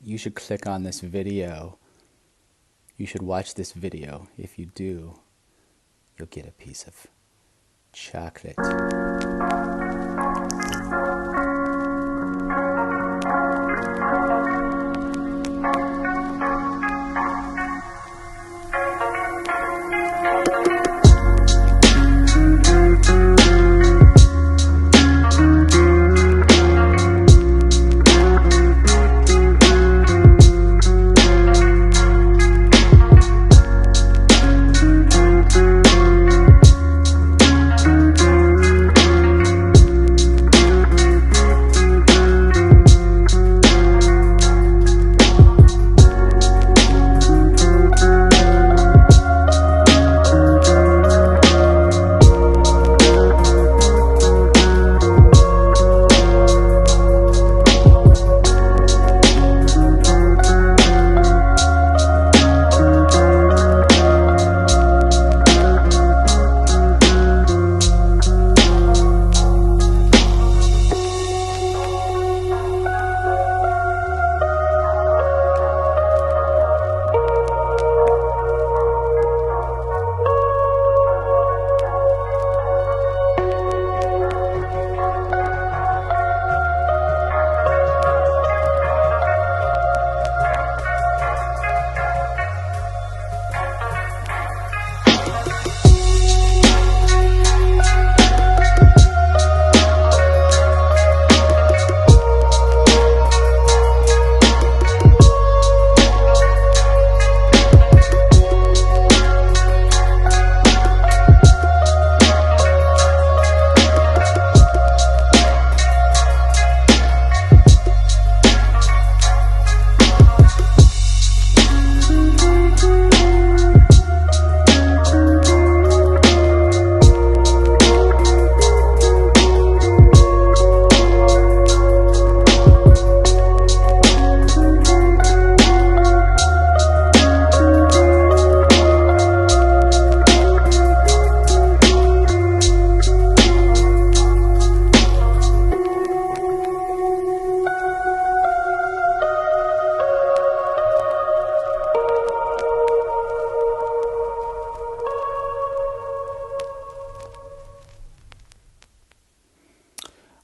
you should click on this video. You should watch this video. If you do, you'll get a piece of chocolate.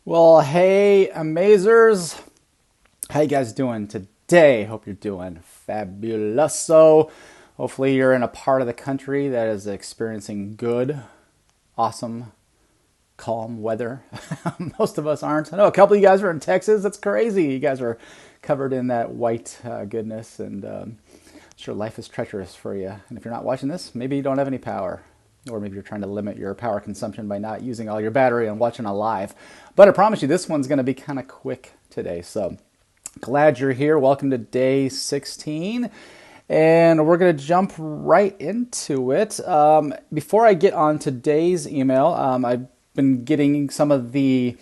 Well, hey, Amazers. How you guys doing today? Hope you're doing fabuloso. Hopefully you're in a part of the country that is experiencing good, awesome, calm weather. Most of us aren't. I know a couple of you guys are in Texas. That's crazy. You guys are covered in that white goodness, and sure, life is treacherous for you. And if you're not watching this, maybe you don't have any power. Or maybe you're trying to limit your power consumption by not using all your battery and watching a live. But I promise you, this one's going to be kind of quick today. So glad you're here. Welcome to day 16. And we're going to jump right into it. Before I get on today's email, I've been getting some of the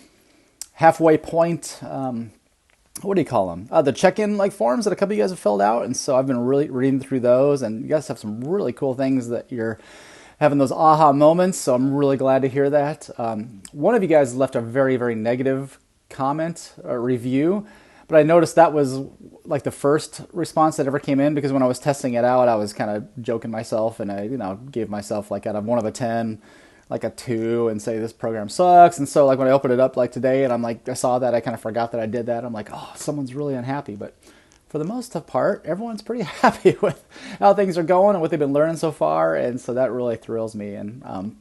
halfway point, what do you call them? The check-in forms that a couple of you guys have filled out. And so I've been really reading through those. And you guys have some really cool things that you're having those aha moments, so I'm really glad to hear that. One of you guys left a very, very negative comment or review, but I noticed that was like the first response that ever came in, because when I was testing it out, I was kind of joking myself, and I gave myself out of 1 of a 10, a 2, and say this program sucks. And so when I opened it up today, and I saw that, I kind of forgot that I did that. I'm like, oh, someone's really unhappy, but for the most part, everyone's pretty happy with how things are going and what they've been learning so far, and so that really thrills me. And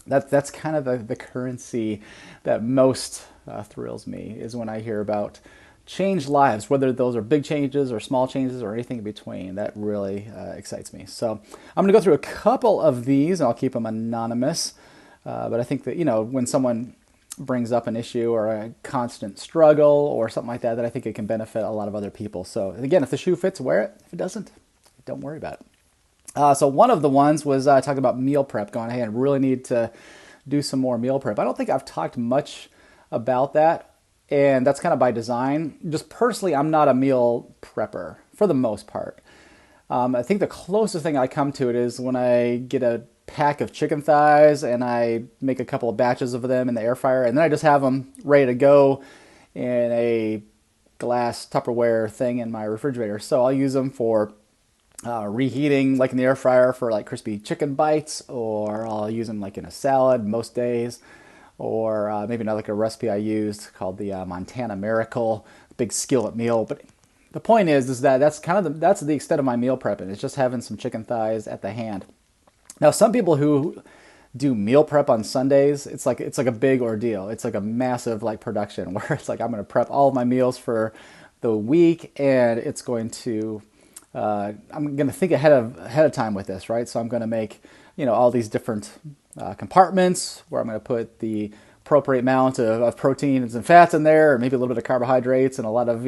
that's kind of the currency that most thrills me, is when I hear about changed lives, whether those are big changes or small changes or anything in between. That really excites me. So I'm going to go through a couple of these, and I'll keep them anonymous. But I think that when someone brings up an issue or a constant struggle or something like that, I think it can benefit a lot of other people. So again, if the shoe fits, wear it. If it doesn't, don't worry about it. So one of the ones was talking about meal prep, going, hey, I really need to do some more meal prep. I don't think I've talked much about that, and that's kind of by design. Just personally, I'm not a meal prepper for the most part. I think the closest thing I come to it is when I get a pack of chicken thighs and I make a couple of batches of them in the air fryer, and then I just have them ready to go in a glass Tupperware thing in my refrigerator. So I'll use them for reheating, like in the air fryer for like crispy chicken bites, or I'll use them like in a salad most days, or maybe another like a recipe I used called the Montana Miracle, big skillet meal. But the point is that that's the extent of my meal prepping. It's just having some chicken thighs at the hand. Now, some people who do meal prep on Sundays, it's like a big ordeal. It's like a massive like production where it's like I'm going to prep all of my meals for the week, and it's going to I'm going to think ahead of time with this, right? So I'm going to make all these different compartments where I'm going to put the appropriate amount of proteins and fats in there, or maybe a little bit of carbohydrates and a lot of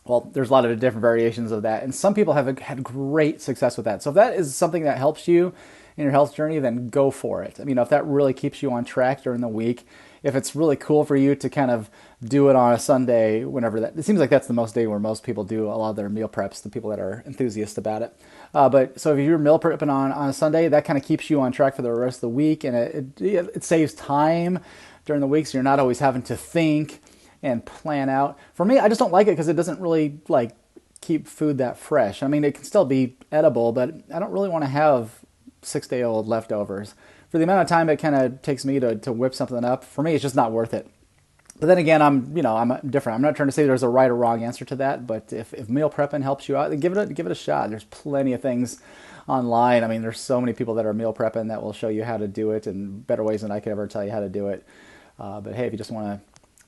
well, there's a lot of different variations of that, and some people have had great success with that. So if that is something that helps you in your health journey, then go for it. I mean, if that really keeps you on track during the week, if it's really cool for you to kind of do it on a Sunday, whenever that, it seems like that's the most day where most people do a lot of their meal preps, the people that are enthusiasts about it. But so if you're meal prepping on a Sunday, that kind of keeps you on track for the rest of the week, and it saves time during the week, so you're not always having to think and plan out. For me, I just don't like it because it doesn't really like keep food that fresh. I mean, it can still be edible, but I don't really want to have 6-day-old leftovers. For the amount of time it kind of takes me to whip something up, for me, it's just not worth it. But then again, I'm different. I'm not trying to say there's a right or wrong answer to that, but if meal prepping helps you out, then give it a shot. There's plenty of things online. I mean, there's so many people that are meal prepping that will show you how to do it in better ways than I could ever tell you how to do it. But hey, if you just want to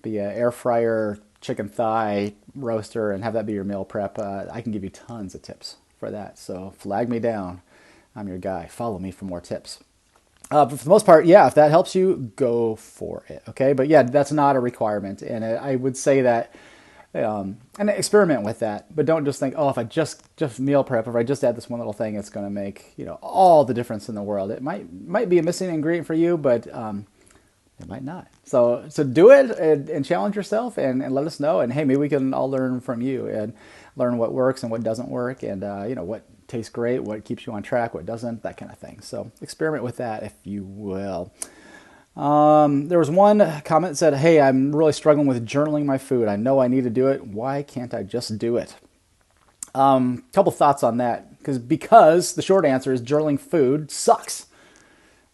be an air fryer, chicken thigh roaster, and have that be your meal prep, I can give you tons of tips for that. So flag me down. I'm your guy. Follow me for more tips. But for the most part, yeah, if that helps you, go for it. Okay, but yeah, that's not a requirement, and I would say that, and experiment with that. But don't just think, oh, if I just meal prep, if I just add this one little thing, it's going to make all the difference in the world. It might be a missing ingredient for you, but it might not. So do it and challenge yourself and let us know. And hey, maybe we can all learn from you and learn what works and what doesn't work, and what tastes great, what keeps you on track, what doesn't, that kind of thing. So experiment with that if you will. There was one comment that said, hey, I'm really struggling with journaling my food. I know I need to do it. Why can't I just do it? Couple thoughts on that. Because the short answer is journaling food sucks,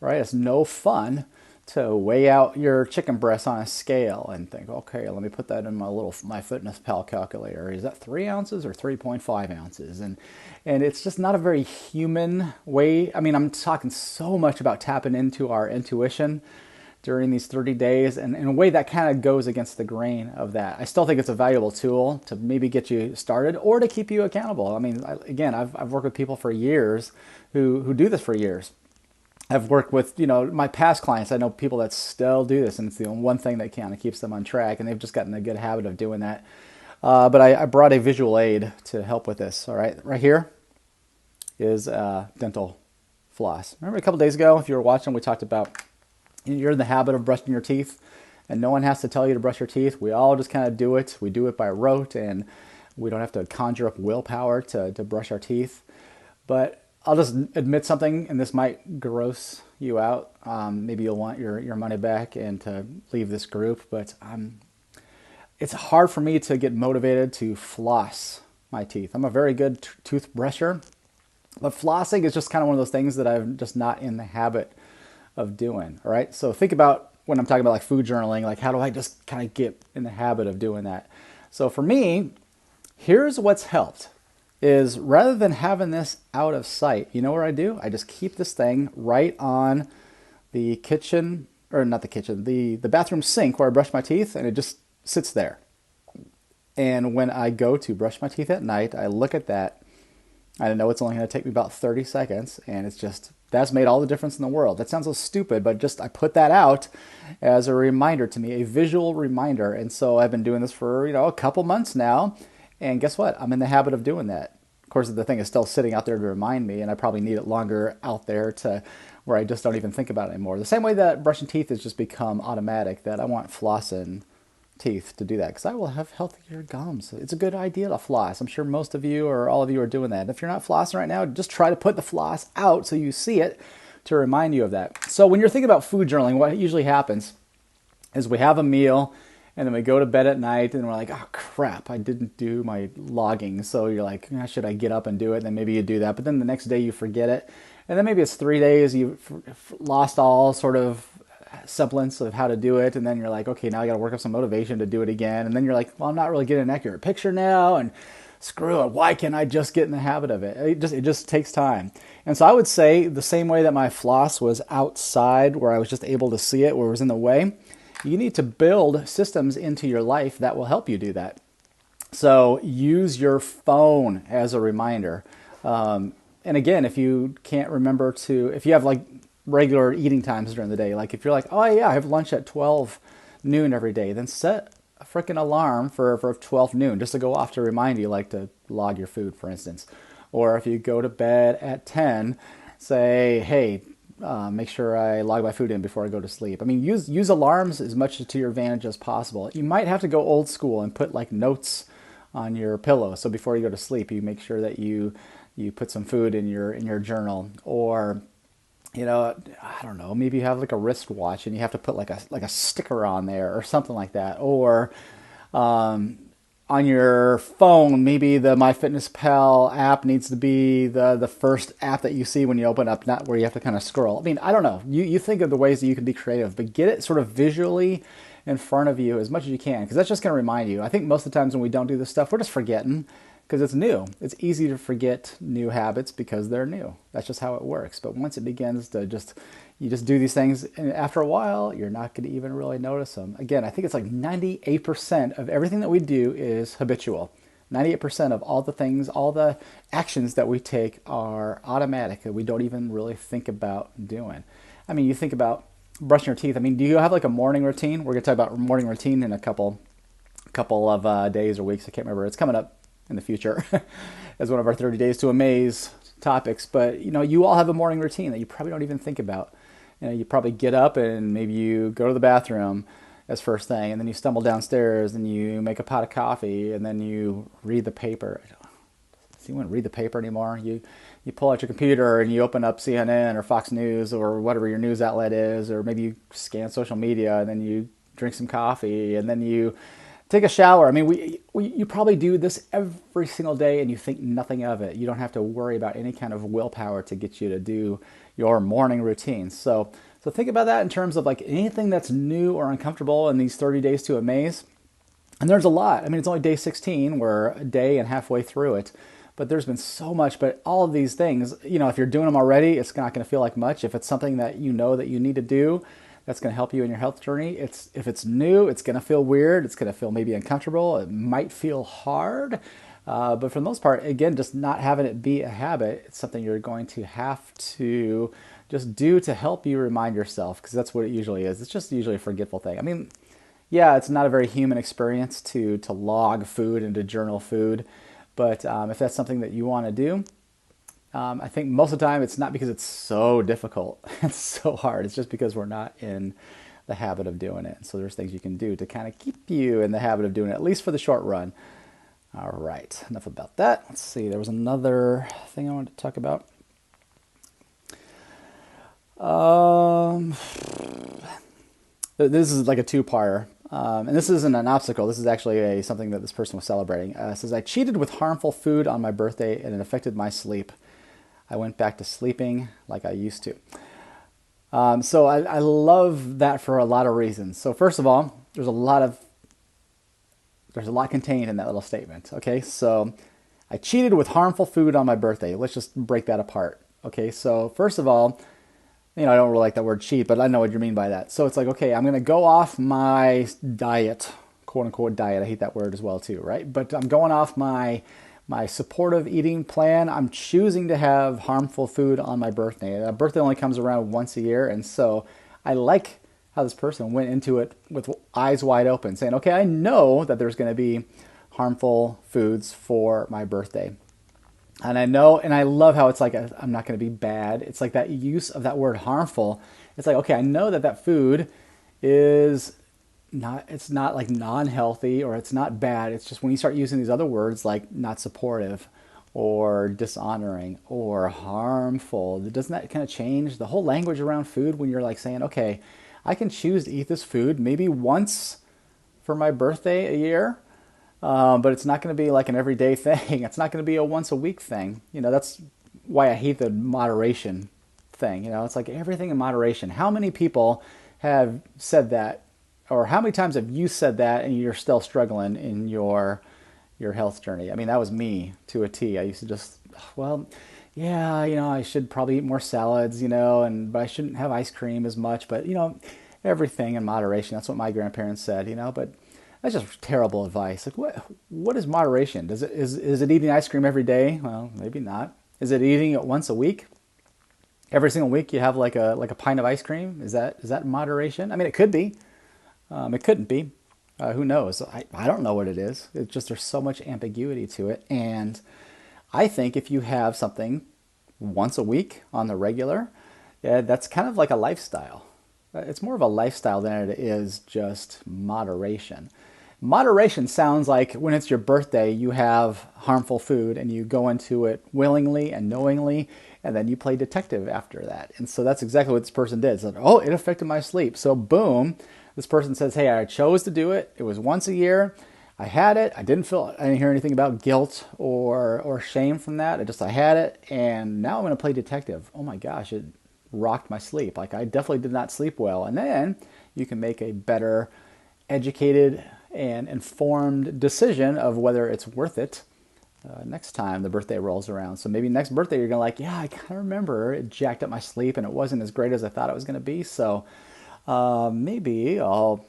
right? It's no fun to weigh out your chicken breasts on a scale and think, okay, let me put that in my MyFitnessPal calculator. Is that 3 ounces or 3.5 ounces? And it's just not a very human way. I mean, I'm talking so much about tapping into our intuition during these 30 days, and in a way that kind of goes against the grain of that. I still think it's a valuable tool to maybe get you started or to keep you accountable. I mean, I've worked with people for years who do this for years. I've worked with, my past clients. I know people that still do this, and it's the one thing that kind of keeps them on track, and they've just gotten a good habit of doing that. But I brought a visual aid to help with this. All right, right here is dental floss. Remember a couple days ago, if you were watching, we talked about you're in the habit of brushing your teeth, and no one has to tell you to brush your teeth. We all just kind of do it. We do it by rote, and we don't have to conjure up willpower to brush our teeth. But I'll just admit something, and this might gross you out. Maybe you'll want your money back and to leave this group, but it's hard for me to get motivated to floss my teeth. I'm a very good toothbrusher, but flossing is just kind of one of those things that I'm just not in the habit of doing. All right, so think about when I'm talking about like food journaling, like how do I just kind of get in the habit of doing that? So for me, here's what's helped. Is rather than having this out of sight, you know what I do? I just keep this thing right on the kitchen, or not the kitchen, the bathroom sink where I brush my teeth, and it just sits there. And when I go to brush my teeth at night, I look at that. I know it's only going to take me about 30 seconds, and that's made all the difference in the world. That sounds so stupid, but just I put that out as a reminder to me, a visual reminder. And so I've been doing this for, a couple months now. And guess what? I'm in the habit of doing that. Of course, the thing is still sitting out there to remind me, and I probably need it longer out there to where I just don't even think about it anymore. The same way that brushing teeth has just become automatic, that I want flossing teeth to do that, because I will have healthier gums. It's a good idea to floss. I'm sure most of you or all of you are doing that. If you're not flossing right now, just try to put the floss out so you see it to remind you of that. So when you're thinking about food journaling, what usually happens is we have a meal, And then we go to bed at night and we're like, oh crap, I didn't do my logging. So you're like, should I get up and do it? And then maybe you do that. But then the next day you forget it. And then maybe it's 3 days, you've lost all sort of semblance of how to do it. And then you're like, okay, now I got to work up some motivation to do it again. And then you're like, well, I'm not really getting an accurate picture now. And screw it, why can't I just get in the habit of it? It just takes time. And so I would say the same way that my floss was outside where I was just able to see it, where it was in the way, you need to build systems into your life that will help you do that. So use your phone as a reminder. And again, if you can't remember if you have like regular eating times during the day, like if you're like, oh yeah, I have lunch at 12 noon every day, then set a freaking alarm for 12 noon just to go off to remind you, like to log your food, for instance. Or if you go to bed at 10, say, hey, make sure I log my food in before I go to sleep. I mean, use alarms as much to your advantage as possible. You might have to go old school and put like notes on your pillow. So before you go to sleep, you make sure that you put some food in your journal. Or, I don't know, maybe you have like a wristwatch and you have to put like a sticker on there or something like that. Or on your phone, maybe the MyFitnessPal app needs to be the first app that you see when you open up, not where you have to kind of scroll. I mean, I don't know. You think of the ways that you can be creative, but get it sort of visually in front of you as much as you can, because that's just going to remind you. I think most of the times when we don't do this stuff, we're just forgetting because it's new. It's easy to forget new habits because they're new. That's just how it works. But once it begins to you just do these things, and after a while, you're not going to even really notice them. Again, I think it's like 98% of everything that we do is habitual. 98% of all the things, all the actions that we take are automatic that we don't even really think about doing. I mean, you think about brushing your teeth. I mean, do you have like a morning routine? We're going to talk about morning routine in a couple of days or weeks. I can't remember. It's coming up in the future as one of our 30 Days to Amaze topics. But, you all have a morning routine that you probably don't even think about. You probably get up and maybe you go to the bathroom as first thing, and then you stumble downstairs and you make a pot of coffee, and then you read the paper. Does anyone read the paper anymore? You pull out your computer and you open up CNN or Fox News or whatever your news outlet is, or maybe you scan social media, and then you drink some coffee, and then you take a shower. I mean, you probably do this every single day and you think nothing of it. You don't have to worry about any kind of willpower to get you to do your morning routine. So think about that in terms of like anything that's new or uncomfortable in these 30 Days to Amaze. And there's a lot. I mean, it's only day 16. We're a day and halfway through it. But there's been so much. But all of these things, if you're doing them already, it's not going to feel like much. If it's something that you know that you need to do, that's going to help you in your health journey. If it's new, it's going to feel weird. It's going to feel maybe uncomfortable. It might feel hard. But for the most part, again, just not having it be a habit, it's something you're going to have to just do to help you remind yourself, because that's what it usually is. It's just usually a forgetful thing. I mean, yeah, it's not a very human experience to log food and to journal food. But if that's something that you want to do, I think most of the time it's not because it's so difficult, it's so hard. It's just because we're not in the habit of doing it. So there's things you can do to kind of keep you in the habit of doing it, at least for the short run. All right, enough about that. Let's see, there was another thing I wanted to talk about. This is like a two-parter. And this isn't an obstacle. This is actually something that this person was celebrating. It says, I cheated with harmful food on my birthday and it affected my sleep. I went back to sleeping like I used to. So I love that for a lot of reasons. So first of all, there's a lot contained in that little statement. Okay, so I cheated with harmful food on my birthday. Let's just break that apart. Okay, so first of all, I don't really like that word cheat, but I know what you mean by that. So it's like, okay, I'm going to go off my diet, quote unquote diet. I hate that word as well too, right? But I'm going off my supportive eating plan. I'm choosing to have harmful food on my birthday. A birthday only comes around once a year. And so I like how this person went into it with eyes wide open, saying, okay, I know that there's going to be harmful foods for my birthday. And I know, and I love how it's like, I'm not going to be bad. It's like that use of that word harmful. It's like, okay, I know that food is not, it's not like non-healthy or it's not bad. It's just when you start using these other words like not supportive or dishonoring or harmful, doesn't that kind of change the whole language around food when you're like saying, okay, I can choose to eat this food maybe once for my birthday a year. But it's not going to be like an everyday thing. It's not going to be a once a week thing. That's why I hate the moderation thing. It's like everything in moderation. How many people have said that, or how many times have you said that, and you're still struggling in your health journey? I mean, that was me to a T. I used to just, well, yeah, I should probably eat more salads, but I shouldn't have ice cream as much. But everything in moderation. That's what my grandparents said. But that's just terrible advice. Like, what is moderation? Is it eating ice cream every day? Well, maybe not. Is it eating it once a week? Every single week you have like a pint of ice cream? Is that moderation? I mean, it could be. It couldn't be. Who knows? I don't know what it is. It's just there's so much ambiguity to it. And I think if you have something once a week on the regular, yeah, that's kind of like a lifestyle. It's more of a lifestyle than it is just moderation. Moderation sounds like when it's your birthday, you have harmful food and you go into it willingly and knowingly, and then you play detective after that. And so that's exactly what this person did. It's like, oh, it affected my sleep. So boom, this person says, hey, I chose to do it. It was once a year. I had it. I didn't hear anything about guilt or shame from that. I had it, and now I'm going to play detective. Oh my gosh, it rocked my sleep. Like, I definitely did not sleep well. And then you can make a better educated and informed decision of whether it's worth it next time the birthday rolls around. So maybe next birthday you're going to yeah, I kind of remember it jacked up my sleep and it wasn't as great as I thought it was going to be. So maybe I'll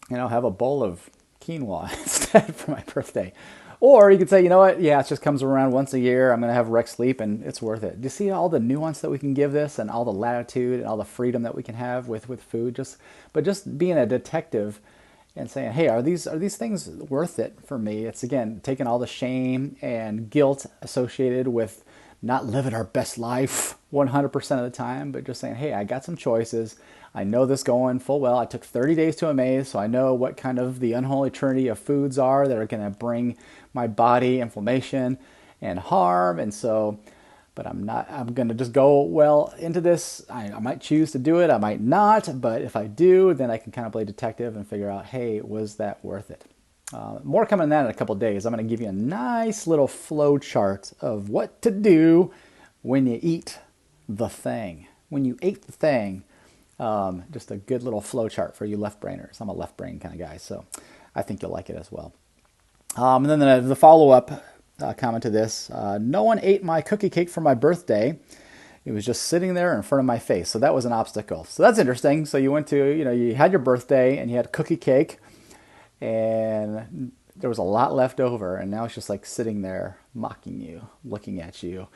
have a bowl of quinoa instead for my birthday. Or you could say, you know what, yeah, it just comes around once a year. I'm going to have wreck sleep and it's worth it. Do you see all the nuance that we can give this and all the latitude and all the freedom that we can have with food? But just being a detective and saying, hey, are these things worth it for me? It's, again, taking all the shame and guilt associated with not living our best life 100% of the time, but just saying, hey, I got some choices. I know this going full well. I took 30 days to amaze, so I know what kind of the unholy trinity of foods are that are going to bring my body inflammation and harm. And so, but I'm going to just go well into this. I might choose to do it. I might not. But if I do, then I can kind of play detective and figure out, hey, was that worth it? More coming on that in a couple of days. I'm going to give you a nice little flow chart of what to do when you eat the thing. When you ate the thing, just a good little flow chart for you left brainers. I'm a left brain kind of guy, so I think you'll like it as well. And then the follow-up comment to this, no one ate my cookie cake for my birthday. It was just sitting there in front of my face. So that was an obstacle. So that's interesting. So you went to, you had your birthday and you had cookie cake and there was a lot left over. And now it's just like sitting there mocking you, looking at you.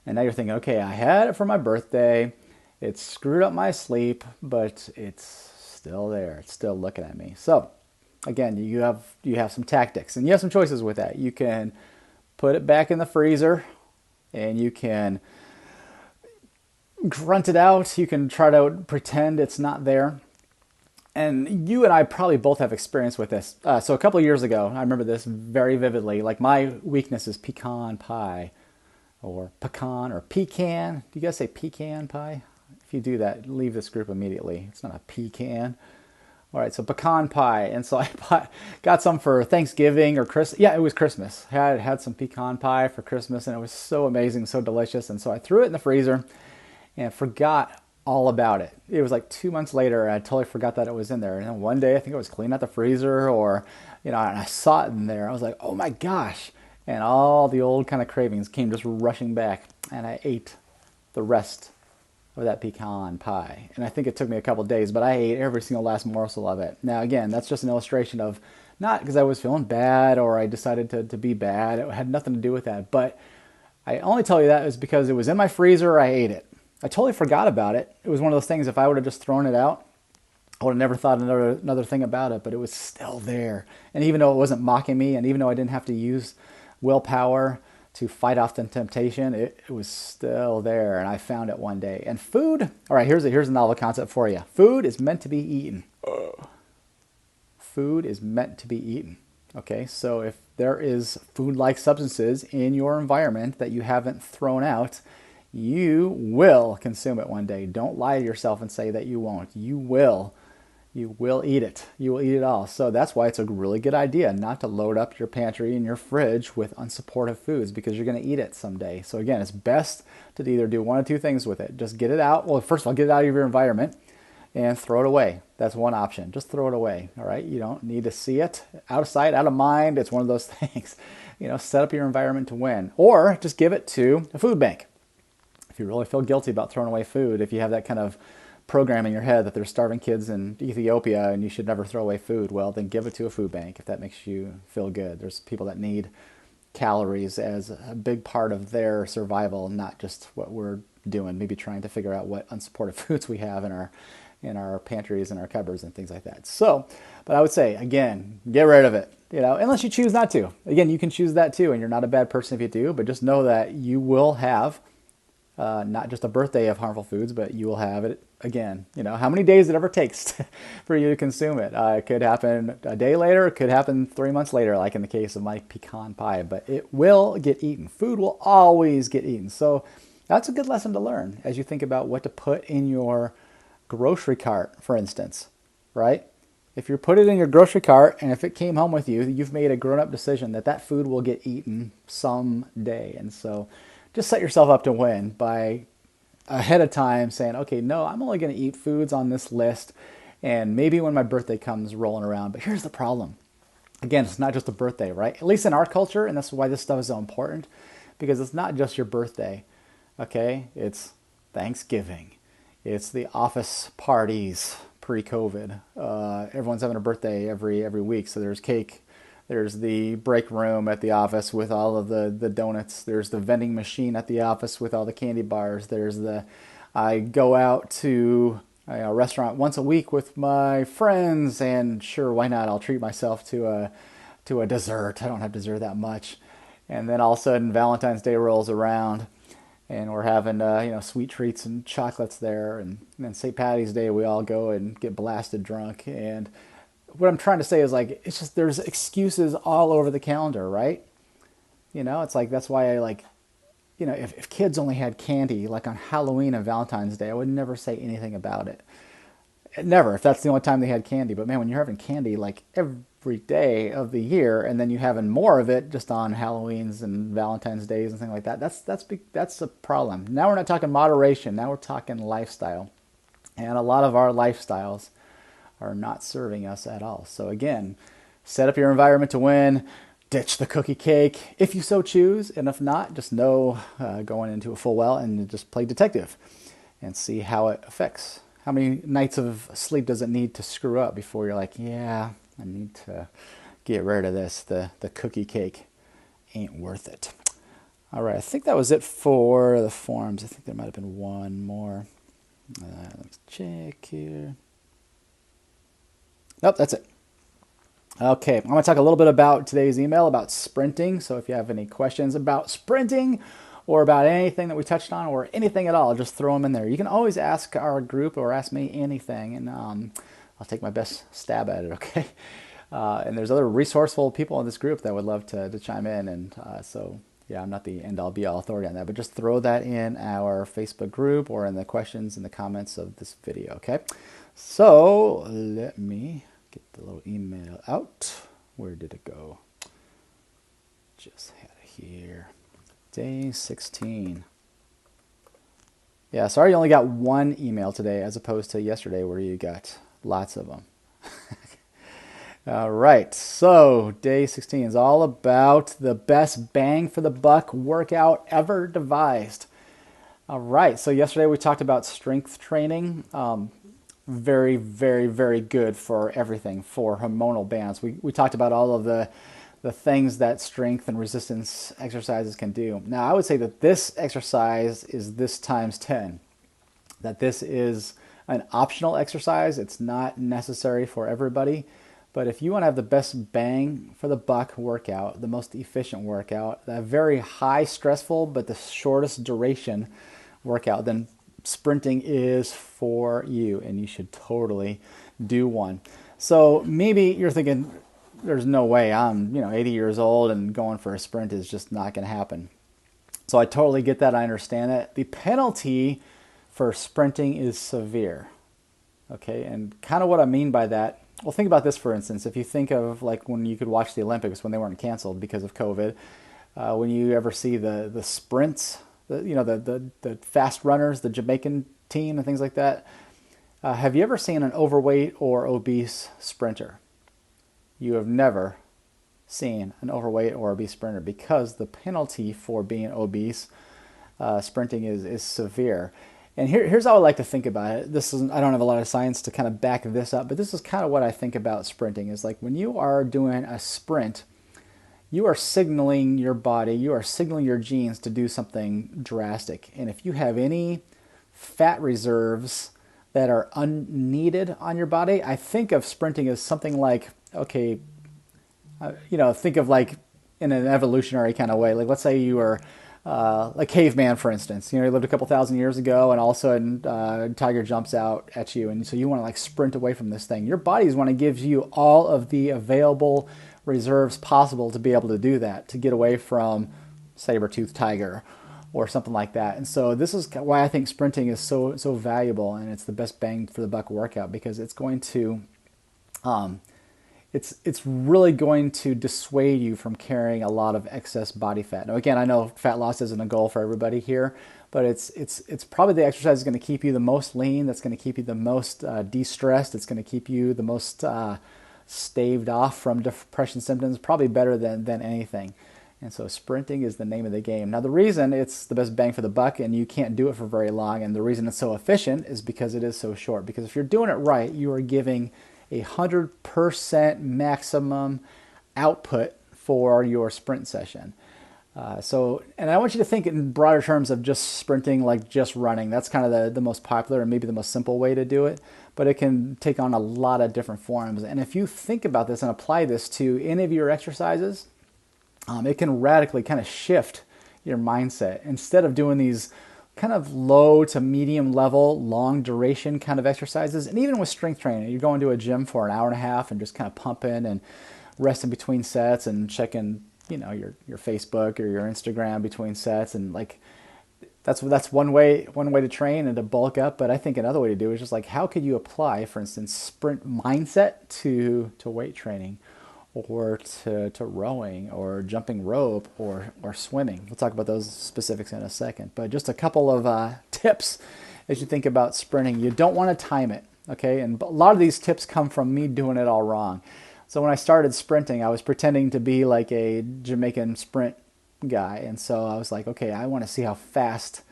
And now you're thinking, okay, I had it for my birthday. It screwed up my sleep, but it's still there. It's still looking at me. So again, you have some tactics and you have some choices with that. You can put it back in the freezer and you can grunt it out. You can try to pretend it's not there. And you and I probably both have experience with this. So a couple of years ago, I remember this very vividly. Like, my weakness is pecan pie or pecan or pecan. Do you guys say pecan pie? If you do that, leave this group immediately. It's not a pecan. All right, so pecan pie. And so I got some for Thanksgiving or Christmas. Yeah, it was Christmas. I had some pecan pie for Christmas, and it was so amazing, so delicious. And so I threw it in the freezer and forgot all about it. It was like 2 months later, and I totally forgot that it was in there. And then one day, I think I was cleaning out the freezer and I saw it in there. I was like, oh my gosh. And all the old kind of cravings came just rushing back, and I ate the rest of that pecan pie. And I think it took me a couple of days, but I ate every single last morsel of it. Now, again, that's just an illustration of, not because I was feeling bad or I decided to be bad. It had nothing to do with that. But I only tell you that is because it was in my freezer. I ate it. I totally forgot about it. It was one of those things, if I would have just thrown it out, I would have never thought another thing about it, but it was still there. And even though it wasn't mocking me, and even though I didn't have to use willpower to fight off the temptation, it was still there, and I found it one day. And food, all right, here's a novel concept for you. Food is meant to be eaten. Food is meant to be eaten. Okay, so if there is food-like substances in your environment that you haven't thrown out, you will consume it one day. Don't lie to yourself and say that you won't. You will You will eat it. You will eat it all. So that's why it's a really good idea not to load up your pantry and your fridge with unsupportive foods, because you're going to eat it someday. So again, it's best to either do one of two things with it. Just get it out. Well, first of all, get it out of your environment and throw it away. That's one option. Just throw it away. All right. You don't need to see it. Out of sight, out of mind. It's one of those things. Set up your environment to win. Or just give it to a food bank. If you really feel guilty about throwing away food, if you have that kind of program in your head that there's starving kids in Ethiopia and you should never throw away food, well, then give it to a food bank if that makes you feel good. There's people that need calories as a big part of their survival, not just what we're doing, maybe trying to figure out what unsupported foods we have in our pantries and our cupboards and things like that. So, but I would say, again, get rid of it, unless you choose not to. Again, you can choose that too, and you're not a bad person if you do, but just know that you will have not just a birthday of harmful foods, but you will have it again. How many days it ever takes for you to consume it. It could happen a day later. It could happen 3 months later, like in the case of my pecan pie, but it will get eaten. Food will always get eaten. So that's a good lesson to learn as you think about what to put in your grocery cart, for instance, right? If you put it in your grocery cart and if it came home with you, you've made a grown-up decision that food will get eaten someday. And so just set yourself up to win by ahead of time saying, okay, no, I'm only going to eat foods on this list, and maybe when my birthday comes rolling around. But here's the problem. Again, it's not just a birthday, right? At least in our culture, and that's why this stuff is so important, because it's not just your birthday, okay? It's Thanksgiving. It's the office parties pre-COVID. Everyone's having a birthday every week, so there's cake. There's the break room at the office with all of the donuts. There's the vending machine at the office with all the candy bars. I go out to a restaurant once a week with my friends, and sure, why not? I'll treat myself to a dessert. I don't have dessert that much. And then all of a sudden Valentine's Day rolls around and we're having sweet treats and chocolates there. And then St. Patty's Day, we all go and get blasted drunk. And what I'm trying to say is, like, it's just there's excuses all over the calendar, right? It's like that's why I like, if kids only had candy like on Halloween and Valentine's Day, I would never say anything about it. Never, if that's the only time they had candy. But man, when you're having candy like every day of the year, and then you having more of it just on Halloween's and Valentine's Days and things like that, that's a problem. Now we're not talking moderation. Now we're talking lifestyle, and a lot of our lifestyles are not serving us at all. So again, set up your environment to win. Ditch the cookie cake if you so choose, and if not, just know going into it full well and just play detective and see how it affects. How many nights of sleep does it need to screw up before you're like, yeah, I need to get rid of this. The cookie cake ain't worth it. All right, I think that was it for the forums. I think there might have been one more. Let's check here. Nope, that's it. Okay, I'm going to talk a little bit about today's email about sprinting. So if you have any questions about sprinting or about anything that we touched on or anything at all, just throw them in there. You can always ask our group or ask me anything, and I'll take my best stab at it, okay? And there's other resourceful people in this group that would love to chime in. And so, yeah, I'm not the end-all be-all authority on that, but just throw that in our Facebook group or in the questions in the comments of this video, okay? So let me get the little email out. Where did it go? Just had it here. Day 16. Yeah, sorry you only got one email today as opposed to yesterday where you got lots of them. All right, so day 16 is all about the best bang for the buck workout ever devised. All right, so yesterday we talked about strength training. Very, very, very good for everything, for hormonal balance. We talked about all of the things that strength and resistance exercises can do. Now, I would say that this exercise is this times 10, that this is an optional exercise. It's not necessary for everybody. But if you want to have the best bang for the buck workout, the most efficient workout, a very high stressful but the shortest duration workout, then sprinting is for you, and you should totally do one. So maybe you're thinking, there's no way, I'm 80 years old and going for a sprint is just not going to happen. So I totally get that. I understand that. The penalty for sprinting is severe. Okay, and kind of what I mean by that, well, think about this for instance. If you think of like when you could watch the Olympics when they weren't canceled because of COVID, when you ever see the sprints, the fast runners, the Jamaican team and things like that, have you ever seen an overweight or obese sprinter? You have never seen an overweight or obese sprinter because the penalty for being obese sprinting is severe. And here's how I like to think about it. This is I don't have a lot of science to kind of back this up, but this is kind of what I think about sprinting. Is like when you are doing a sprint, you are signaling your body, you are signaling your genes to do something drastic. And if you have any fat reserves that are unneeded on your body, I think of sprinting as something like, okay, think of like in an evolutionary kind of way. Like let's say you were a caveman, for instance. You lived a couple thousand years ago, and all of a sudden, a tiger jumps out at you, and so you want to like sprint away from this thing. Your body's want to give you all of the available reserves possible to be able to do that, to get away from saber-toothed tiger or something like that. And so this is why I think sprinting is so valuable, and it's the best bang for the buck workout, because it's going to it's really going to dissuade you from carrying a lot of excess body fat. Now, again, I know fat loss isn't a goal for everybody here, but it's probably the exercise that's going to keep you the most lean, that's going to keep you the most de-stressed, it's going to keep you the most staved off from depression symptoms, probably better than anything. And so sprinting is the name of the game. Now, the reason it's the best bang for the buck and you can't do it for very long, and the reason it's so efficient, is because it is so short. Because if you're doing it right, you are giving 100% maximum output for your sprint session. And I want you to think in broader terms of just sprinting, like just running. That's kind of the most popular and maybe the most simple way to do it, but it can take on a lot of different forms. And if you think about this and apply this to any of your exercises, it can radically kind of shift your mindset. Instead of doing these kind of low to medium level, long duration kind of exercises, and even with strength training, you're going to a gym for an hour and a half and just kind of pumping and resting between sets and checking, your Facebook or your Instagram between sets, and like that's one way to train and to bulk up. But I think another way to do it is just like, how could you apply, for instance, sprint mindset to weight training, or to rowing, or jumping rope, or swimming. We'll talk about those specifics in a second. But just a couple of tips as you think about sprinting. You don't want to time it, okay? And a lot of these tips come from me doing it all wrong. So when I started sprinting, I was pretending to be like a Jamaican sprint guy. And so I was like, okay, I want to see how fast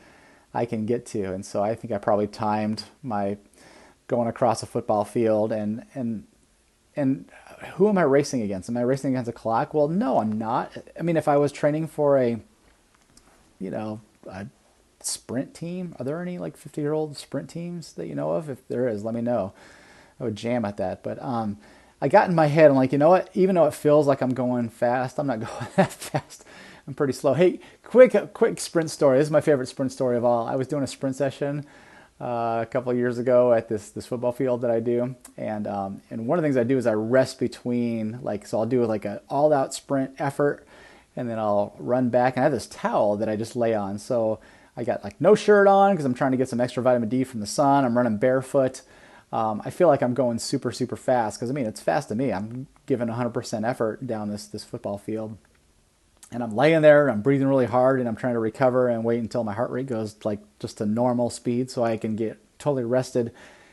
I can get to. And so I think I probably timed my going across a football field and who am I racing against? Am I racing against a clock? Well, no, I'm not. I mean, if I was training for a sprint team, are there any like 50-year-old sprint teams that you know of? If there is, let me know. I would jam at that. But I got in my head, I'm like, you know what? Even though it feels like I'm going fast, I'm not going that fast. I'm pretty slow. Hey, quick sprint story. This is my favorite sprint story of all. I was doing a sprint session a couple of years ago at this football field that I do, and one of the things I do is I rest between, so I'll do like an all-out sprint effort, and then I'll run back, and I have this towel that I just lay on. So I got like no shirt on because I'm trying to get some extra vitamin D from the sun. I'm running barefoot. I feel like I'm going super fast because it's fast to me. I'm giving 100% effort down this football field. And I'm laying there, and I'm breathing really hard, and I'm trying to recover and wait until my heart rate goes like just to normal speed so I can get totally rested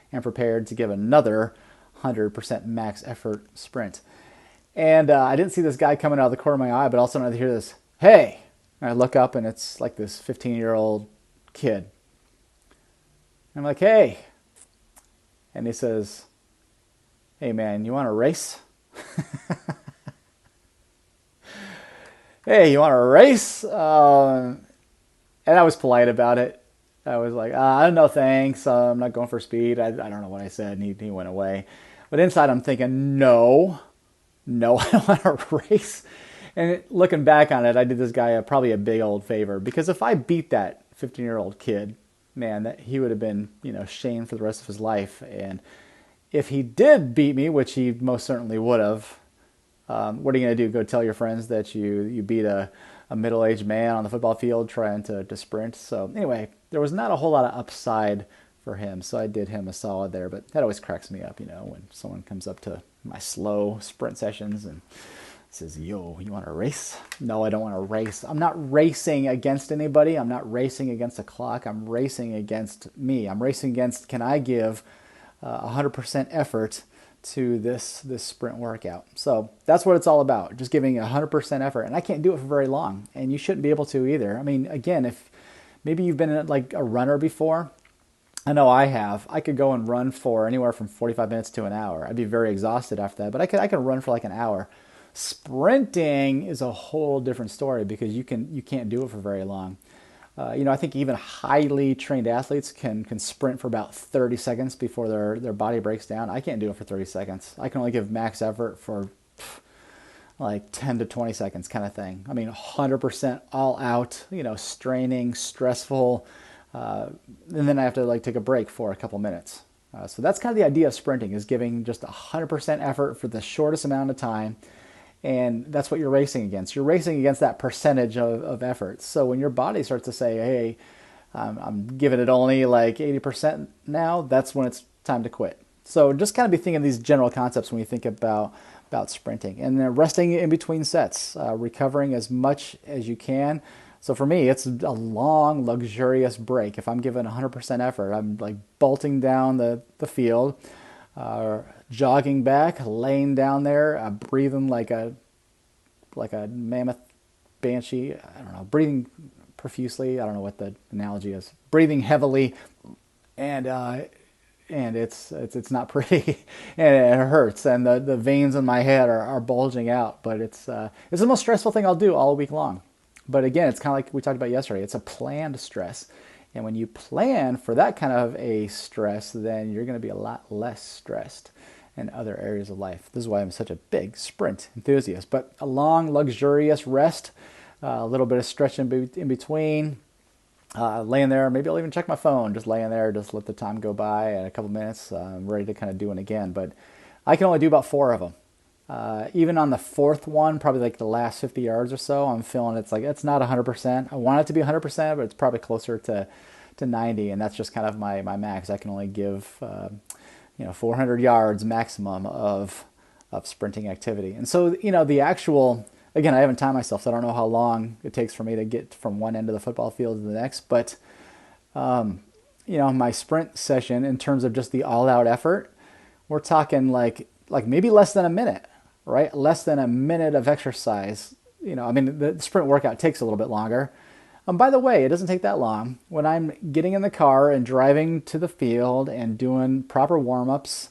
and prepared to give another 100% max effort sprint. And I didn't see this guy coming out of the corner of my eye, but all of a sudden I hear this, "Hey!" And I look up, and it's like this 15-year-old kid. And I'm like, "Hey!" And he says, "Hey man, you want to race?" "Hey, you want to race?" And I was polite about it. I was like, "No thanks, I'm not going for speed." I don't know what I said, and he went away. But inside I'm thinking, no, I don't want to race. And looking back on it, I did this guy probably a big old favor, because if I beat that 15-year-old kid, man, he would have been, shamed for the rest of his life. And if he did beat me, which he most certainly would have, what are you going to do? Go tell your friends that you beat a middle-aged man on the football field trying to sprint? So anyway, there was not a whole lot of upside for him. So I did him a solid there, but that always cracks me up, when someone comes up to my slow sprint sessions and says, yo, you want to race? No, I don't want to race. I'm not racing against anybody. I'm not racing against a clock. I'm racing against me. I'm racing against, can I give 100% effort to this sprint workout? So that's what it's all about, just giving 100% effort. And I can't do it for very long, and you shouldn't be able to either. I mean, again, if maybe you've been like a runner before, I know I have. I could go and run for anywhere from 45 minutes to an hour. I'd be very exhausted after that, but I could run for like an hour. Sprinting is a whole different story because you can't do it for very long. I think even highly trained athletes can sprint for about 30 seconds before their body breaks down. I can't do it for 30 seconds. I can only give max effort for like 10 to 20 seconds kind of thing. I mean, 100% all out, straining, stressful, and then I have to like take a break for a couple minutes. So that's kind of the idea of sprinting, is giving just 100% effort for the shortest amount of time. And that's what you're racing against. You're racing against that percentage of effort. So when your body starts to say, hey, I'm giving it only like 80% now, that's when it's time to quit. So just kind of be thinking of these general concepts when you think about sprinting. And then resting in between sets, recovering as much as you can. So for me, it's a long, luxurious break. If I'm giving 100% effort, I'm like bolting down the field, jogging back, laying down there, breathing like a mammoth banshee. I don't know, breathing profusely. I don't know what the analogy is. Breathing heavily, and it's not pretty, and it hurts, and the veins in my head are bulging out. But it's the most stressful thing I'll do all week long. But again, it's kind of like we talked about yesterday. It's a planned stress. And when you plan for that kind of a stress, then you're going to be a lot less stressed in other areas of life. This is why I'm such a big sprint enthusiast. But a long, luxurious rest, a little bit of stretching in between, laying there. Maybe I'll even check my phone, just laying there, just let the time go by, and a couple minutes, I'm ready to kind of do it again. But I can only do about 4 of them. Even on the 4th one, probably like the last 50 yards or so, I'm feeling it's not 100%. I want it to be 100%, but it's probably closer to 90, and that's just kind of my max. I can only give 400 yards maximum of sprinting activity. And so the actual, again, I haven't timed myself, so I don't know how long it takes for me to get from one end of the football field to the next. But my sprint session, in terms of just the all-out effort, we're talking like maybe less than a minute. Right? Less than a minute of exercise. The sprint workout takes a little bit longer. By the way, it doesn't take that long. When I'm getting in the car and driving to the field and doing proper warm-ups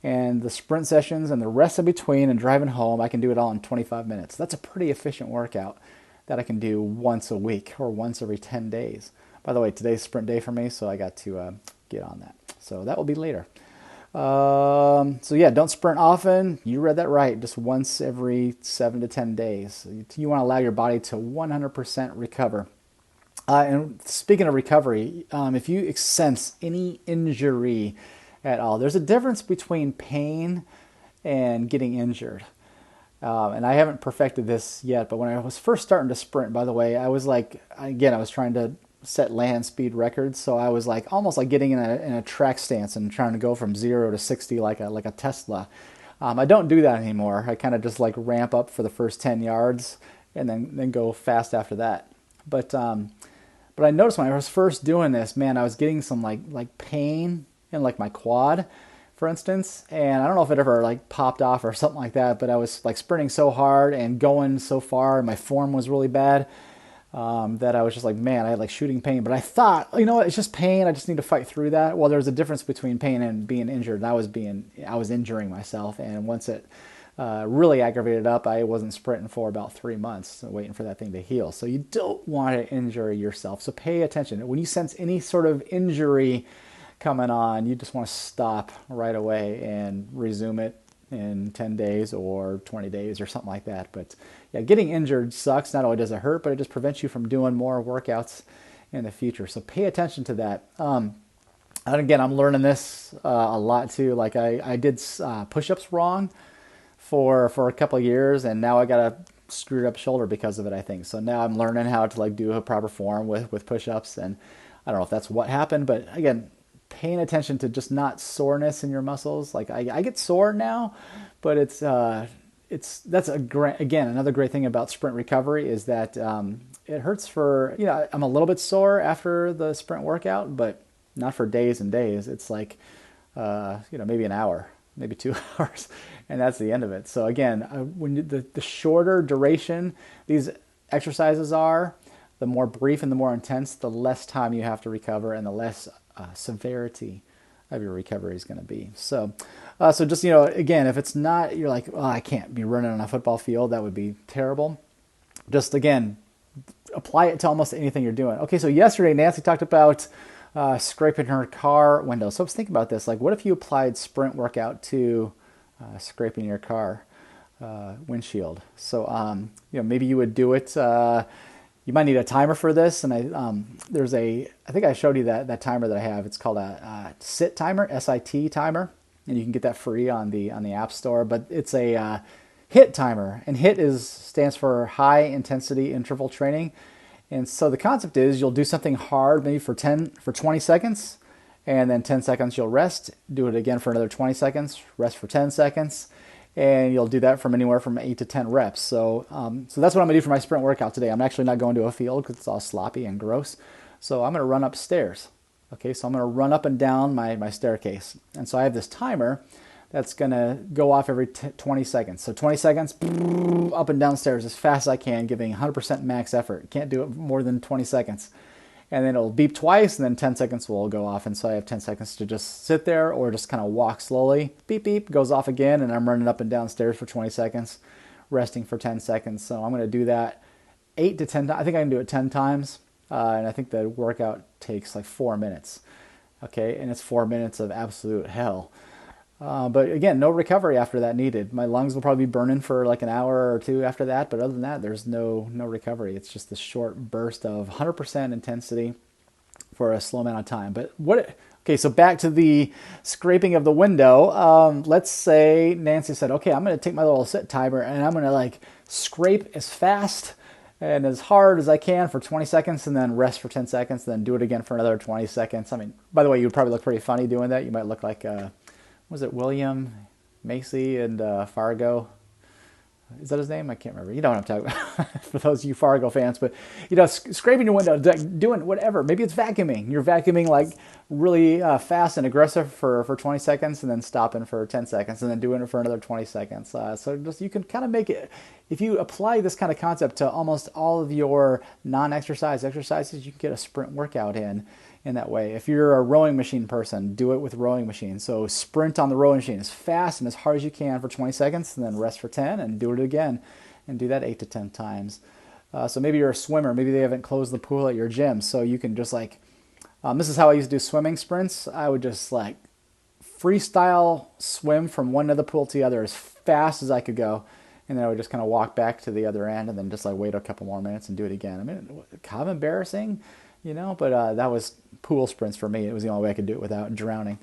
and the sprint sessions and the rest in between and driving home, I can do it all in 25 minutes. That's a pretty efficient workout that I can do once a week or once every 10 days. By the way, today's sprint day for me, so I got to get on that. So that will be later. Don't sprint often. You read that right. Just once every 7 to 10 days. You want to allow your body to 100% recover. And speaking of recovery, if you sense any injury at all, there's a difference between pain and getting injured. And I haven't perfected this yet, but when I was first starting to sprint, by the way, I was trying to set land speed records, so I was like almost like getting in a track stance and trying to go from 0 to 60 like a Tesla. I don't do that anymore. I kind of just like ramp up for the first 10 yards and then go fast after that. But I noticed when I was first doing this, man, I was getting some like pain in like my quad, for instance, and I don't know if it ever like popped off or something like that, but I was like sprinting so hard and going so far, and my form was really bad. That I was just like, man, I had like shooting pain. But I thought, it's just pain. I just need to fight through that. Well, there's a difference between pain and being injured. And I was injuring myself. And once it really aggravated up, I wasn't sprinting for about 3 months, waiting for that thing to heal. So you don't want to injure yourself. So pay attention. When you sense any sort of injury coming on, you just want to stop right away and resume it in 10 days or 20 days or something like that. But yeah, getting injured sucks. Not only does it hurt, but it just prevents you from doing more workouts in the future. So pay attention to that. And again, I'm learning this a lot too. Like I did push-ups wrong for a couple of years, and now I got a screwed up shoulder because of it, I think. So now I'm learning how to like do a proper form with push-ups, and I don't know if that's what happened, but again, paying attention to just not soreness in your muscles. Like I get sore now, but that's a great, again, another great thing about sprint recovery is that it hurts for, I'm a little bit sore after the sprint workout, but not for days and days. It's like, maybe an hour, maybe 2 hours, and that's the end of it. So again, when the shorter duration these exercises are, the more brief and the more intense, the less time you have to recover and the less severity of your recovery is going to be. So just, again, if it's not, you're like, oh, I can't be running on a football field, that would be terrible. Just, again, apply it to almost anything you're doing. Okay, so yesterday, Nancy talked about scraping her car window. So I was thinking about this, like, what if you applied sprint workout to scraping your car windshield? So, maybe you would do it. You might need a timer for this, and I think I showed you that timer that I have. It's called a SIT timer, SIT timer, and you can get that free on the App Store. But it's a HIT timer, and HIT stands for high intensity interval training. And so the concept is you'll do something hard, maybe for 20 seconds, and then 10 seconds you'll rest. Do it again for another 20 seconds, rest for 10 seconds. And you'll do that from anywhere from 8 to 10 reps. So that's what I'm gonna do for my sprint workout today. I'm actually not going to a field because it's all sloppy and gross. So I'm gonna run upstairs. Okay, so I'm gonna run up and down my staircase. And so I have this timer that's gonna go off every 20 seconds. So 20 seconds, up and down stairs as fast as I can, giving 100% max effort. Can't do it more than 20 seconds. And then it'll beep twice, and then 10 seconds will go off. And so I have 10 seconds to just sit there or just kind of walk slowly. Beep, beep, goes off again, and I'm running up and down stairs for 20 seconds, resting for 10 seconds. So I'm going to do that 8 to 10 times. I think I can do it 10 times, and I think the workout takes like 4 minutes. Okay, and it's 4 minutes of absolute hell. But again, no recovery after that needed. My lungs will probably be burning for like an hour or two after that. But other than that, there's no recovery. It's just a short burst of 100% intensity for a slow amount of time. But okay, so back to the scraping of the window. Let's say Nancy said, okay, I'm going to take my little sit timer and I'm going to like scrape as fast and as hard as I can for 20 seconds and then rest for 10 seconds, and then do it again for another 20 seconds. I mean, by the way, you would probably look pretty funny doing that. You might look like was it William Macy and Fargo? Is that his name? I can't remember. You know what I'm talking about for those of you Fargo fans. But, scraping your window, doing whatever. Maybe it's vacuuming. You're vacuuming like really fast and aggressive for 20 seconds and then stopping for 10 seconds and then doing it for another 20 seconds. So just you can kind of make it, if you apply this kind of concept to almost all of your non-exercise exercises, you can get a sprint workout in that way. If you're a rowing machine person, do it with rowing machine. So sprint on the rowing machine as fast and as hard as you can for 20 seconds and then rest for 10 and do it again and do that 8 to 10 times. So maybe you're a swimmer. Maybe they haven't closed the pool at your gym. So you can just like, this is how I used to do swimming sprints. I would just like freestyle swim from one end of the pool to the other as fast as I could go. And then I would just kind of walk back to the other end and then just like wait a couple more minutes and do it again. I mean, kind of embarrassing, but that was pool sprints for me. It was the only way I could do it without drowning.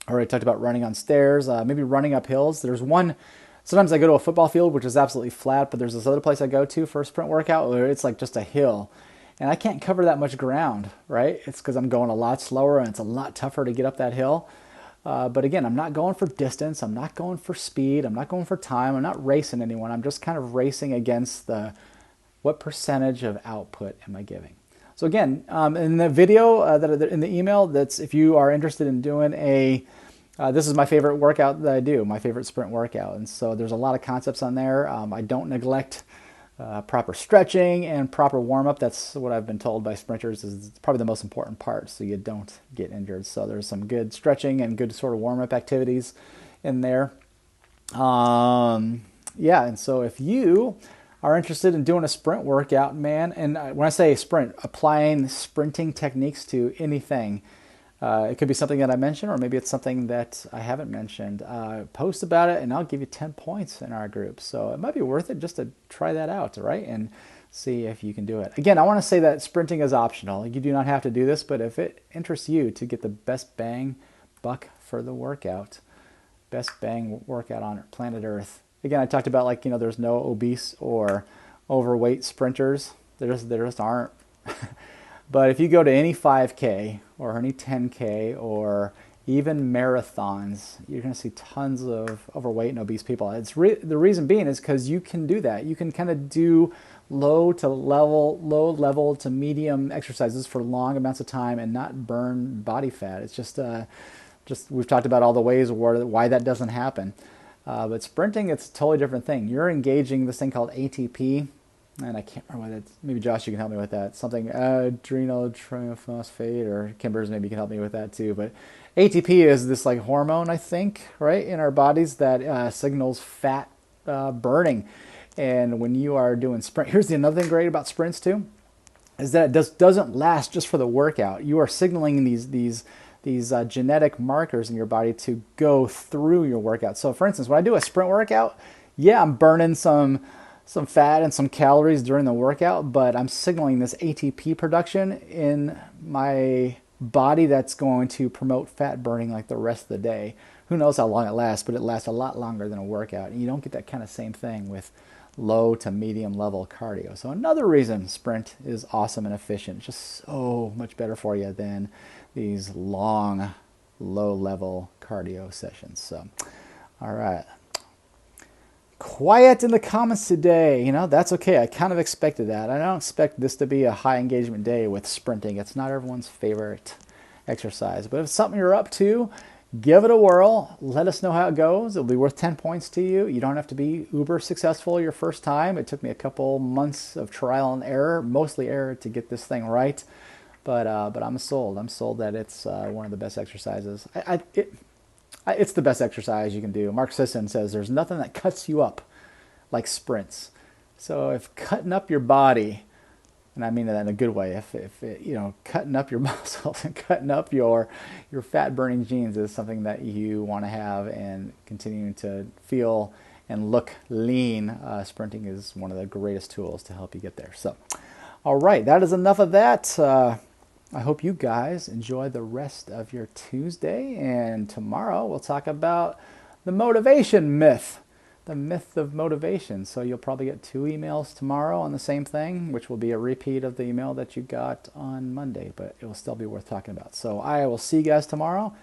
I already talked about running on stairs, maybe running up hills. There's one, sometimes I go to a football field, which is absolutely flat, but there's this other place I go to for a sprint workout where it's like just a hill. And I can't cover that much ground, right? It's because I'm going a lot slower and it's a lot tougher to get up that hill. But again, I'm not going for distance. I'm not going for speed. I'm not going for time. I'm not racing anyone. I'm just kind of racing against what percentage of output am I giving? So again, in the video, in the email, that's if you are interested in doing this is my favorite workout that I do, my favorite sprint workout. And so there's a lot of concepts on there. I don't neglect proper stretching and proper warm-up. That's what I've been told by sprinters is probably the most important part so you don't get injured. So there's some good stretching and good sort of warm-up activities in there. And so if you are interested in doing a sprint workout, man, and when I say sprint, applying sprinting techniques to anything, it could be something that I mentioned, or maybe it's something that I haven't mentioned. Post about it, and I'll give you 10 points in our group. So it might be worth it just to try that out, right? And see if you can do it. Again, I want to say that sprinting is optional. You do not have to do this, but if it interests you to get the best bang buck for the workout, best bang workout on planet Earth. Again, I talked about there's no obese or overweight sprinters. There just aren't. But if you go to any 5K or any 10K or even marathons, you're going to see tons of overweight and obese people. The reason being is because you can do that. You can kind of do low level to medium exercises for long amounts of time and not burn body fat. It's just we've talked about all the ways why that doesn't happen. But sprinting, it's a totally different thing. You're engaging this thing called ATP, and I can't remember what that's. Maybe Josh, you can help me with that. Something adrenal triphosphate, or Kimbers, maybe you can help me with that too. But ATP is this like hormone, I think, right, in our bodies that signals fat burning. And when you are doing sprint, here's another thing great about sprints too, is that it doesn't last just for the workout. You are signaling these genetic markers in your body to go through your workout. So for instance, when I do a sprint workout, yeah, I'm burning some fat and some calories during the workout, but I'm signaling this ATP production in my body that's going to promote fat burning like the rest of the day. Who knows how long it lasts, but it lasts a lot longer than a workout. And you don't get that kind of same thing with low to medium level cardio. So another reason sprint is awesome and efficient, just so much better for you than these long, low level cardio sessions. So, all right. Quiet in the comments today. You know, that's okay. I kind of expected that. I don't expect this to be a high engagement day with sprinting. It's not everyone's favorite exercise. But if it's something you're up to, give it a whirl. Let us know how it goes. It'll be worth 10 points to you. You don't have to be uber successful your first time. It took me a couple months of trial and error, mostly error, to get this thing right. But I'm sold. I'm sold that it's one of the best exercises. It's the best exercise you can do. Mark Sisson says there's nothing that cuts you up like sprints. So if cutting up your body, and I mean that in a good way, if cutting up your muscles and cutting up your fat burning genes is something that you want to have and continuing to feel and look lean, sprinting is one of the greatest tools to help you get there. So, all right, that is enough of that. I hope you guys enjoy the rest of your Tuesday, and tomorrow we'll talk about the motivation myth, the myth of motivation. So you'll probably get 2 emails tomorrow on the same thing, which will be a repeat of the email that you got on Monday, but it will still be worth talking about. So I will see you guys tomorrow.